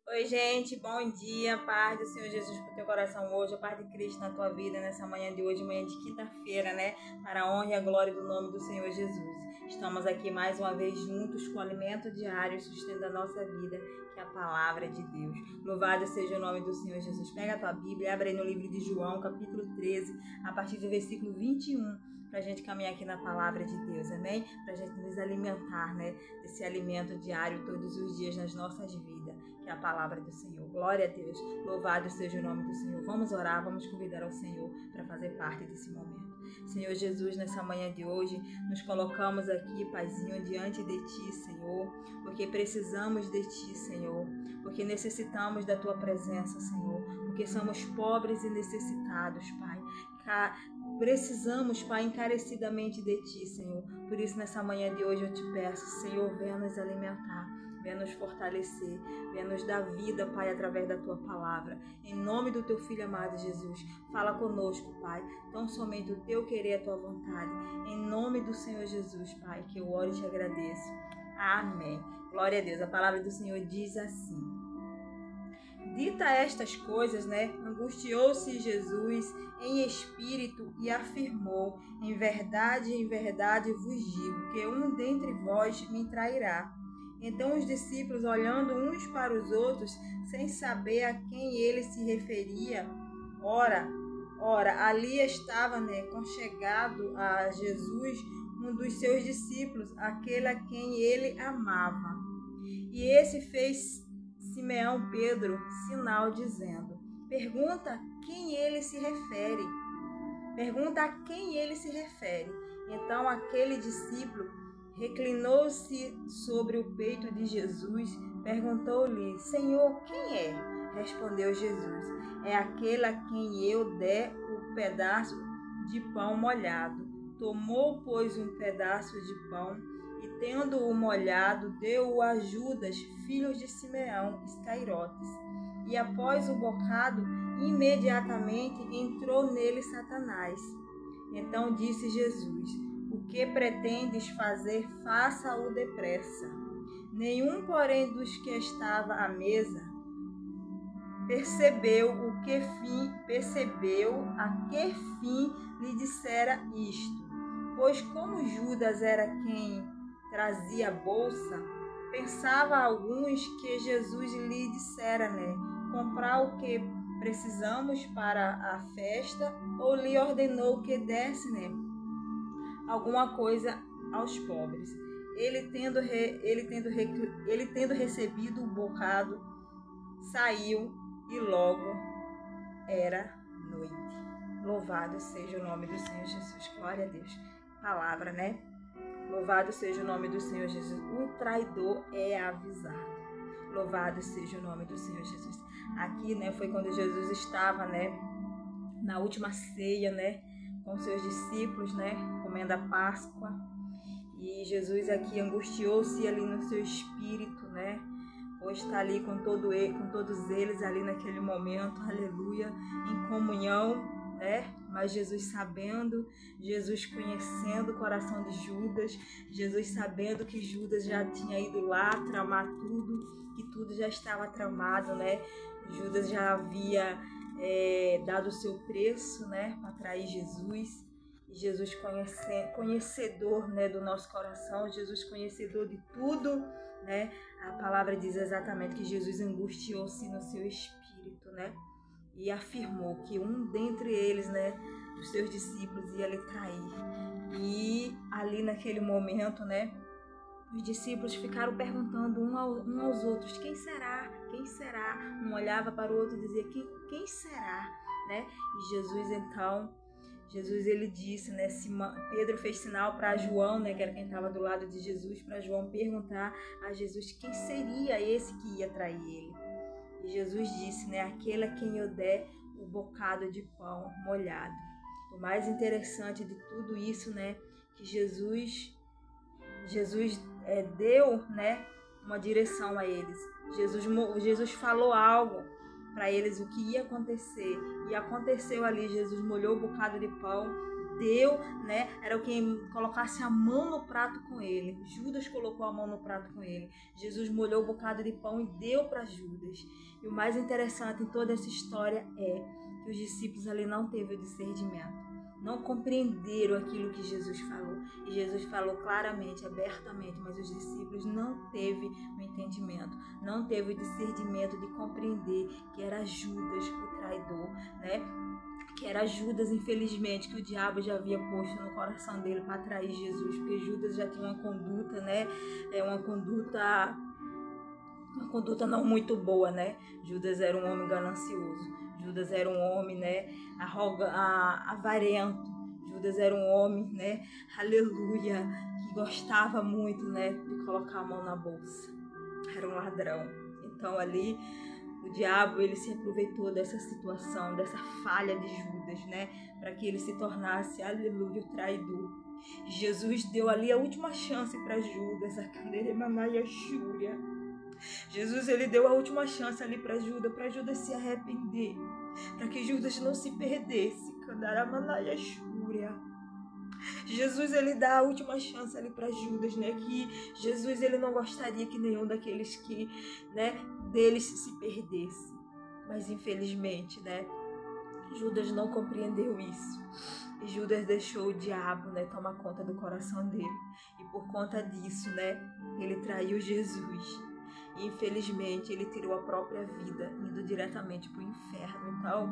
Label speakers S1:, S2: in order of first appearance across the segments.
S1: Oi, gente, bom dia, paz do Senhor Jesus pro teu coração hoje, a paz de Cristo na tua vida nessa manhã de hoje, manhã de quinta-feira, né? Para a honra e a glória do nome do Senhor Jesus. Estamos aqui mais uma vez juntos com o alimento diário, sustento da nossa vida, que é a palavra de Deus. Louvado seja o nome do Senhor Jesus. Pega a tua Bíblia e abre aí no livro de João, capítulo 13, a partir do versículo 21, para a gente caminhar aqui na palavra de Deus, amém? Para a gente nos alimentar, né? Desse alimento diário todos os dias nas nossas vidas, que é a palavra do Senhor. Glória a Deus, louvado seja o nome do Senhor. Vamos orar, vamos convidar ao Senhor para fazer parte desse momento. Senhor Jesus, nessa manhã de hoje, nos colocamos aqui, Paizinho, diante de Ti, Senhor, porque precisamos de Ti, Senhor, porque necessitamos da Tua presença, Senhor, porque somos pobres e necessitados, Pai. Precisamos, Pai, encarecidamente de Ti, Senhor. Por isso, nessa manhã de hoje, eu te peço, Senhor, venha nos alimentar, venha nos fortalecer, venha nos dar vida, Pai, através da Tua palavra. Em nome do Teu Filho amado Jesus, fala conosco, Pai, tão somente o Teu querer, a Tua vontade. Em nome do Senhor Jesus, Pai, que eu oro e te agradeço. Amém. Glória a Deus. A palavra do Senhor diz assim. Dita estas coisas, angustiou-se Jesus em espírito e afirmou: em verdade vos digo, que um dentre vós me trairá. Então os discípulos, olhando uns para os outros, sem saber a quem ele se referia, ora, ali estava, conchegado a Jesus um dos seus discípulos, aquele a quem ele amava. E esse fez Simeão Pedro sinal dizendo: pergunta a quem ele se refere. Então aquele discípulo reclinou-se sobre o peito de Jesus, perguntou-lhe: Senhor, quem é? Respondeu Jesus: é aquele a quem eu der o pedaço de pão molhado. Tomou, pois, um pedaço de pão e, tendo-o molhado, deu-o a Judas, filho de Simeão Iscariotes. E após o bocado, imediatamente entrou nele Satanás. Então disse Jesus: o que pretendes fazer, faça-o depressa. Nenhum, porém, dos que estava à mesa percebeu a que fim lhe dissera isto. Pois como Judas era quem trazia a bolsa, pensava alguns que Jesus lhe dissera, comprar o que precisamos para a festa, ou lhe ordenou que desse, alguma coisa aos pobres. Ele tendo recebido o bocado, saiu e logo era noite. Louvado seja o nome do Senhor Jesus. Glória a Deus. Palavra, Louvado seja o nome do Senhor Jesus. O traidor é avisado. Louvado seja o nome do Senhor Jesus. Aqui, foi quando Jesus estava, na última ceia, com seus discípulos, comendo a Páscoa. E Jesus aqui angustiou-se ali no seu espírito, pois está ali com todos eles ali naquele momento, aleluia, em comunhão, mas Jesus sabendo, Jesus conhecendo o coração de Judas, Jesus sabendo que Judas já tinha ido lá tramar tudo, que tudo já estava tramado, Judas já havia dado o seu preço, para trair Jesus. Jesus conhecedor, do nosso coração, Jesus conhecedor de tudo, A palavra diz exatamente que Jesus angustiou-se no seu espírito, e afirmou que um dentre eles, dos seus discípulos, ia lhe trair. E ali naquele momento, os discípulos ficaram perguntando um aos outros: quem será? Quem será? Um olhava para o outro e dizia: quem será? E Jesus ele disse, Pedro fez sinal para João, que era quem estava do lado de Jesus, para João perguntar a Jesus quem seria esse que ia trair ele. E Jesus disse, aquele a quem eu der o bocado de pão molhado. O mais interessante de tudo isso, que Jesus deu, uma direção a eles. Jesus falou algo para eles, o que ia acontecer. E aconteceu ali, Jesus molhou o bocado de pão, deu, né? Era quem colocasse a mão no prato com ele. Judas colocou a mão no prato com ele. Jesus molhou o bocado de pão e deu para Judas. E o mais interessante em toda essa história é que os discípulos ali não teve o discernimento. Não compreenderam aquilo que Jesus falou. E Jesus falou claramente, abertamente, mas os discípulos não teve o entendimento, não teve o discernimento de compreender que era Judas o traidor, né? Que era Judas, infelizmente, que o diabo já havia posto no coração dele para atrair Jesus, porque Judas já tinha uma conduta, né? Uma conduta não muito boa, né? Judas era um homem ganancioso. Judas era um homem, né, avarento. Judas era um homem, né, aleluia, que gostava muito, né, de colocar a mão na bolsa. Era um ladrão. Então ali o diabo, ele se aproveitou dessa situação, dessa falha de Judas, né, para que ele se tornasse, aleluia, o traidor. Jesus deu ali a última chance para Judas, a Canderemanaia Júria. Jesus, ele deu a última chance ali para Judas se arrepender, para que Judas não se perdesse. Candaramanaia Júria. Jesus, ele dá a última chance ali para Judas, né? Que Jesus, ele não gostaria que nenhum daqueles que, né, deles se perdesse. Mas infelizmente, né, Judas não compreendeu isso. E Judas deixou o diabo, né, tomar conta do coração dele. E por conta disso, né, ele traiu Jesus. E infelizmente ele tirou a própria vida, indo diretamente para o inferno. Então,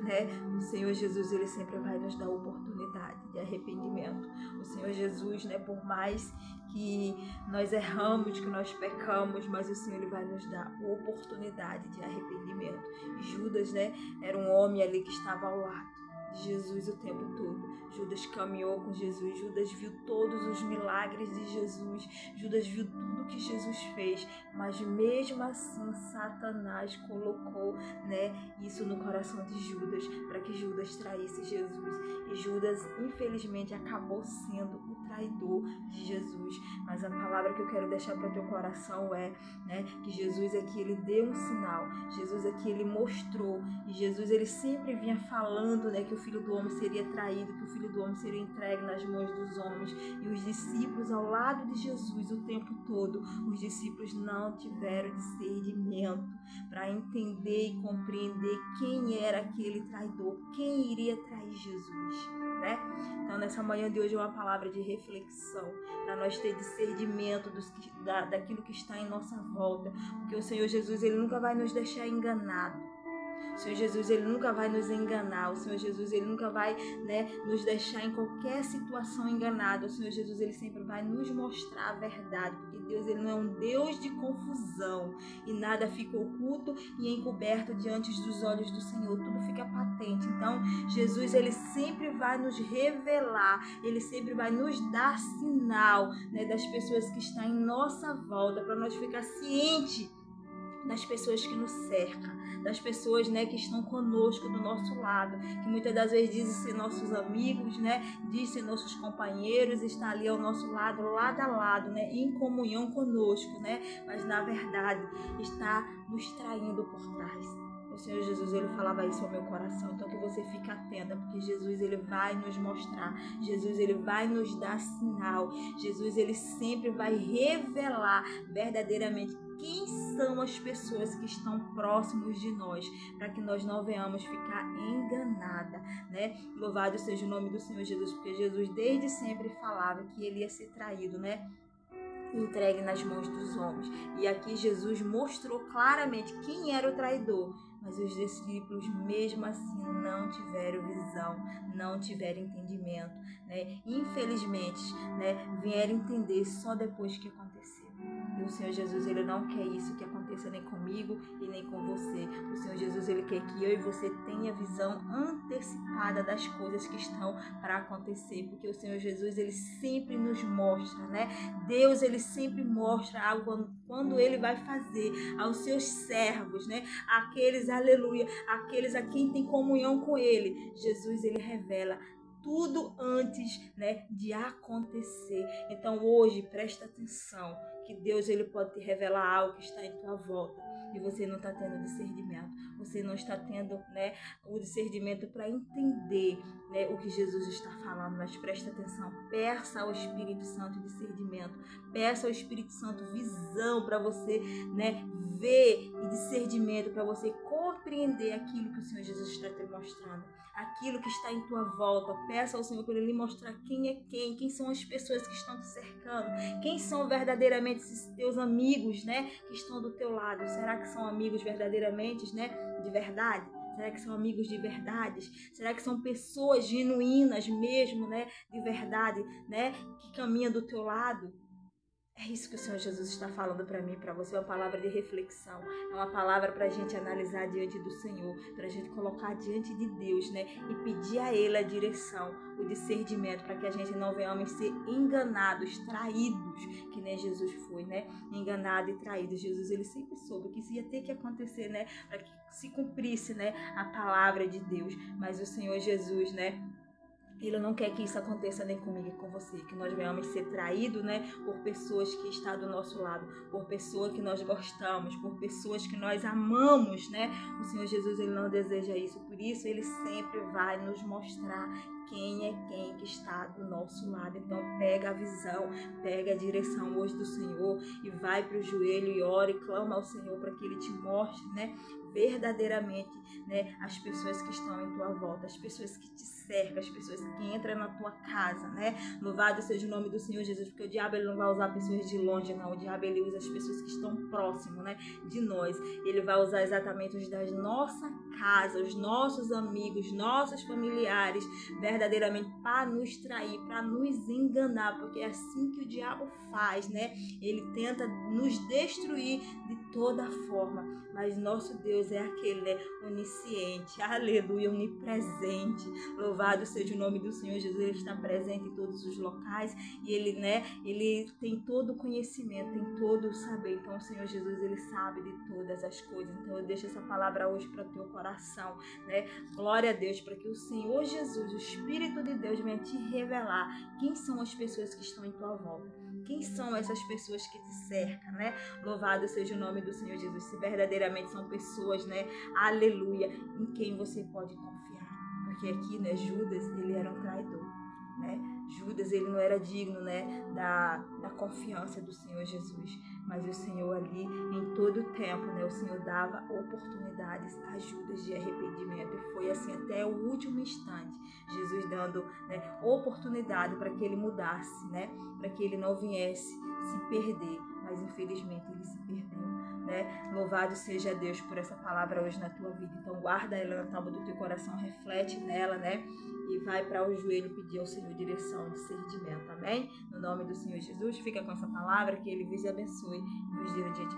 S1: né, o Senhor Jesus, ele sempre vai nos dar oportunidade de arrependimento. O Senhor Jesus, né, por mais que nós erramos, que nós pecamos, mas o Senhor, ele vai nos dar oportunidade de arrependimento. E Judas, né, era um homem ali que estava ao lado de Jesus o tempo todo. Judas caminhou com Jesus, Judas viu todos os milagres de Jesus, Judas viu tudo que Jesus fez, mas mesmo assim Satanás colocou, né, isso no coração de Judas, para que Judas traísse Jesus. E Judas, infelizmente, acabou sendo o traidor de Jesus. Mas a palavra que eu quero deixar para o teu coração é, né, que Jesus aqui, ele deu um sinal, Jesus aqui, ele mostrou, e Jesus, ele sempre vinha falando, né, que o Filho do Homem seria traído, que o Filho do Homem seria entregue nas mãos dos homens. E os discípulos ao lado de Jesus o tempo todo, os discípulos não tiveram discernimento para entender e compreender quem era aquele traidor, quem iria trair Jesus, né? Então nessa manhã de hoje é uma palavra de reflexão, para nós ter discernimento daquilo que está em nossa volta, porque o Senhor Jesus, ele nunca vai nos deixar enganados. O Senhor Jesus, ele nunca vai nos enganar. O Senhor Jesus, ele nunca vai, né, nos deixar em qualquer situação enganado. O Senhor Jesus, ele sempre vai nos mostrar a verdade, porque Deus, ele não é um Deus de confusão e nada fica oculto e encoberto diante dos olhos do Senhor. Tudo fica patente. Então, Jesus, ele sempre vai nos revelar, ele sempre vai nos dar sinal, né, das pessoas que estão em nossa volta, para nós ficar cientes das pessoas que nos cercam, das pessoas, né, que estão conosco do nosso lado, que muitas das vezes dizem ser nossos amigos, né, dizem ser nossos companheiros, está ali ao nosso lado, lado a lado, né, em comunhão conosco, né, mas na verdade está nos traindo por trás. O Senhor Jesus, ele falava isso ao meu coração, então que você fique atenta, porque Jesus, ele vai nos mostrar, Jesus, ele vai nos dar sinal, Jesus, ele sempre vai revelar verdadeiramente quem são as pessoas que estão próximos de nós, para que nós não venhamos ficar enganada, né? Louvado seja o nome do Senhor Jesus, porque Jesus desde sempre falava que ele ia ser traído, né, entregue nas mãos dos homens. E aqui Jesus mostrou claramente quem era o traidor, mas os discípulos mesmo assim não tiveram visão, não tiveram entendimento, né? Infelizmente, né, vieram entender só depois que aconteceu. E o Senhor Jesus, ele não quer isso que aconteça nem comigo e nem com você. O Senhor Jesus, ele quer que eu e você tenha visão antecipada das coisas que estão para acontecer, porque o Senhor Jesus, ele sempre nos mostra, né? Deus, ele sempre mostra algo quando ele vai fazer aos seus servos, né? Aqueles, aleluia, aqueles a quem tem comunhão com ele. Jesus, ele revela tudo antes, né, de acontecer. Então hoje presta atenção que Deus ele pode te revelar algo que está em tua volta e você não está tendo discernimento, você não está tendo, né, o discernimento para entender, né, o que Jesus está falando. Mas presta atenção, peça ao Espírito Santo discernimento, peça ao Espírito Santo visão para você, né, ver, e discernimento para você compreender aquilo que o Senhor Jesus está te mostrando, aquilo que está em tua volta. Peça ao Senhor para Ele mostrar quem é quem são as pessoas que estão te cercando, quem são verdadeiramente esses teus amigos, né, que estão do teu lado. Será que são amigos verdadeiramente, né, de verdade? Será que são amigos de verdade? Será que são pessoas genuínas mesmo, né, de verdade, né, que caminham do teu lado? É isso que o Senhor Jesus está falando para mim, para você. É uma palavra de reflexão, é uma palavra para a gente analisar diante do Senhor, para a gente colocar diante de Deus, né? E pedir a Ele a direção, o discernimento, para que a gente não venhamos ser enganados, traídos, que nem Jesus foi, né? Enganado e traído. Jesus, ele sempre soube que isso ia ter que acontecer, né? Para que se cumprisse, né, a palavra de Deus. Mas o Senhor Jesus, né, Ele não quer que isso aconteça nem comigo e com você, que nós venhamos ser traídos, né, por pessoas que estão do nosso lado, por pessoas que nós gostamos, por pessoas que nós amamos, né? O Senhor Jesus, ele não deseja isso, por isso ele sempre vai nos mostrar quem é quem que está do nosso lado. Então pega a visão, pega a direção hoje do Senhor e vai para o joelho e ora e clama ao Senhor para que Ele te mostre, né, verdadeiramente, né, as pessoas que estão em tua volta, as pessoas que te cercam, as pessoas que entram na tua casa, né? Louvado seja o nome do Senhor Jesus, porque o diabo ele não vai usar pessoas de longe, não. O diabo ele usa as pessoas que estão próximo, né, de nós. Ele vai usar exatamente os da nossa casa, os nossos amigos, nossos familiares, verdadeiramente para nos trair, para nos enganar, porque é assim que o diabo faz, né? Ele tenta nos destruir de toda forma, mas nosso Deus é aquele, né, onisciente, aleluia, onipresente. Louvado seja o nome do Senhor Jesus. Ele está presente em todos os locais e ele, né, ele tem todo o conhecimento, tem todo o saber. Então o Senhor Jesus, ele sabe de todas as coisas. Então eu deixo essa palavra hoje para o teu coração, né? Glória a Deus, para que o Senhor Jesus, o Espírito de Deus, venha te revelar quem são as pessoas que estão em tua volta, quem são essas pessoas que te cercam, né? Louvado seja o nome do Senhor Jesus. Se verdadeiramente são pessoas, né, aleluia, em quem você pode confiar. Porque aqui, né, Judas, ele era um traidor, né? Judas, ele não era digno, né, da confiança do Senhor Jesus. Mas o Senhor ali, em todo o tempo, né, o Senhor dava oportunidades a Judas de arrependimento. E foi assim até o último instante. Jesus dando, né, oportunidade para que ele mudasse, né, para que ele não viesse se perder. Mas infelizmente ele se perdeu, né? Louvado seja Deus por essa palavra hoje na tua vida. Então guarda ela na tábua do teu coração, reflete nela, né? E vai para o joelho pedir ao Senhor direção, discernimento, amém? No nome do Senhor Jesus, fica com essa palavra, que Ele vos abençoe e vos dê um dia de